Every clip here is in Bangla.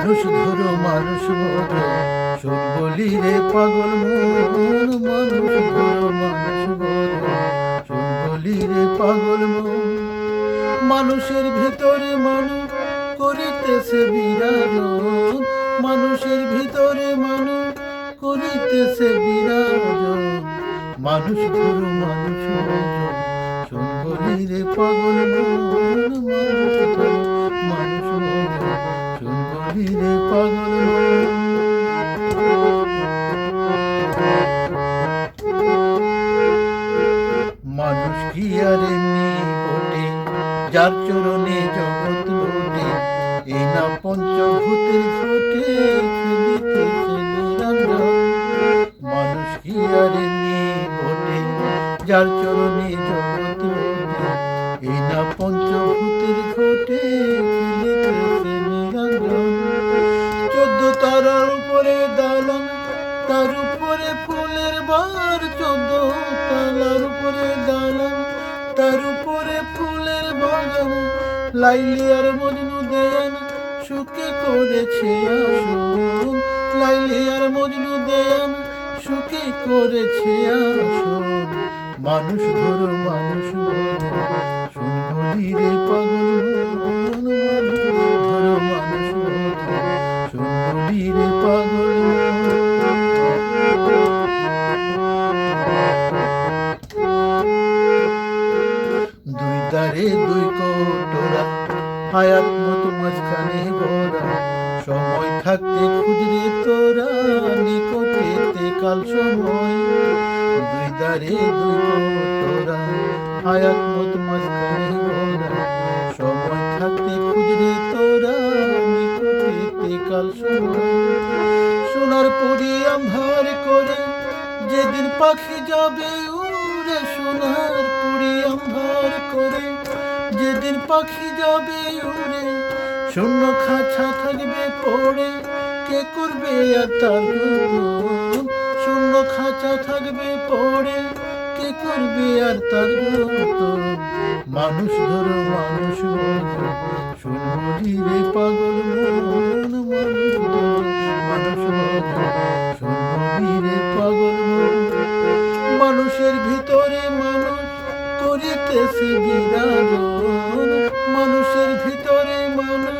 মানুষ ধরো মানুষ মরো শোন বলি রে পাগল মন। মানুষ ধরো মানুষ মরো শোন বলি রে পাগল মন। মানুষের ভিতরে মানুষ করিতেছে বিরাজন, মানুষের ভিতরে মানুষ করিতেছে বিরাজন। মানুষ ধরো মানুষ মরো শোন বলি রে পাগল মন। মানুষ ধরো মানুষ মরো শোন বলি রে পাগল মন। মানুষ কি আর এমনি বটে যার চরণে জগৎ লোটে, এই না পঞ্চভূতের ঠোঁটে খেলিতেছে নিরঞ্জন। মানুষ কি আর এমনি বটে যার চরণে জগৎ লোটে, এই না পঞ্চভূতের ঠোঁটে খেলিতেছে নিরঞ্জন। 14 তারার উপরে দালান, তার উপরে ফুলের বার। 14 তালার উপরে দালান, তার উপরে ফুলের বাগান। লাইলি আর মজনু দেয়ান সুখে করেছে আসন, লাইলি আর মজনু দেয়ান সুখে করেছে আসন। মানুষ ধরো মানুষ মরো শোন বলি রে পাগল মন। মানুষ ধরো মানুষ মরো শোন বলি রে পাগল মন। দুই দারে দুই কোটরা, হায়াত মতো মাঝখানে গড়া। সময় থাকতে খুঁজরে তোরা, নিকটেতে কাল সময়। দুই দারে দুই কোটরা, হায়াত মতো মাঝখানে গড়া। সময় থাকতে খুঁজরে তোরা, নিকটেতে কাল সময়। সোনার পরি আন্ধার করে যেদিন পাখি যাবে উড়ে, সোনার পরি আন্ধার করে যেদিন পাখি যাবে উড়ে। শূন্য খাঁচা থাকবে পড়ে, কে করবে আর তার যতন। শূন্য খাঁচা থাকবে পড়ে, কে করবে আর তার যতন। মানুষ ধরো মানুষ মরো শোন বলি রে পাগল মন। মানুষ ধরো মানুষ মরো শোন বলি রে পাগল মন। মানুষের ভিতরে মানুষ করিতেছে বিরাজন, মানুষের ভিতরে মানুষ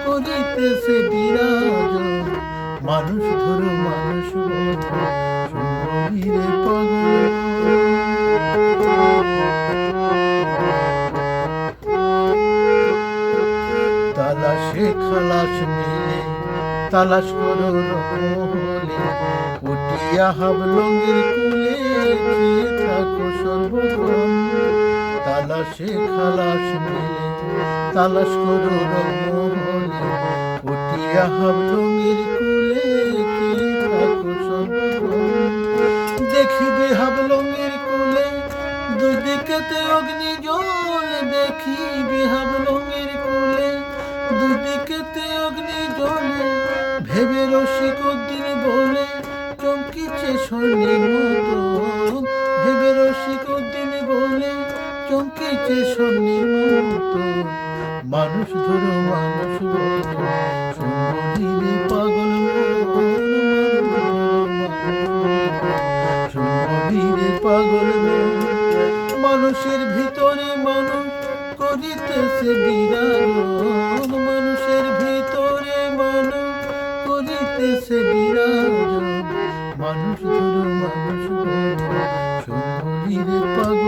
করিতেছে বিরাজন। মানুষ ধরো মানুষ মরো শোন বলি রে পাগল মন। তালাশে খালাস মিলে তালাশ করো রকমহলে, উঠিয়া হাবলঙ্গের কুলে চেয়ে থাকো সর্বক্ষণ। তালাশে খালাস মিলে তালাশ করো রকমহলে, উঠিয়া হাবলঙ্গের কুলে চেয়ে থাকো সর্বক্ষণ। দেখিবে হাবলঙ্গের কুলে দুই দিকেতে অগ্নি জল, দেখিবে হাবলঙ্গের কুলে দুই দিকেতে অগ্নি জলে। ভেবে রসিক উদ্দিন বলে চমকিছে স্বর্ণের মতো, ভেবে রসিক উদ্দিন বলে চমকিছে স্বর্ণের মতো। মানুষ ধরো মানুষ মরো শোন বলি রে পাগল মন। শোন বলি রে পাগল মন। মানুষের ভিতরে মানুষ করিতেছে বিরাজন, মানুষের ভিতরে মানুষ করিতেছে বিরাজন। মানুষ ধরো মানুষ মরো শোন বলি রে পাগল।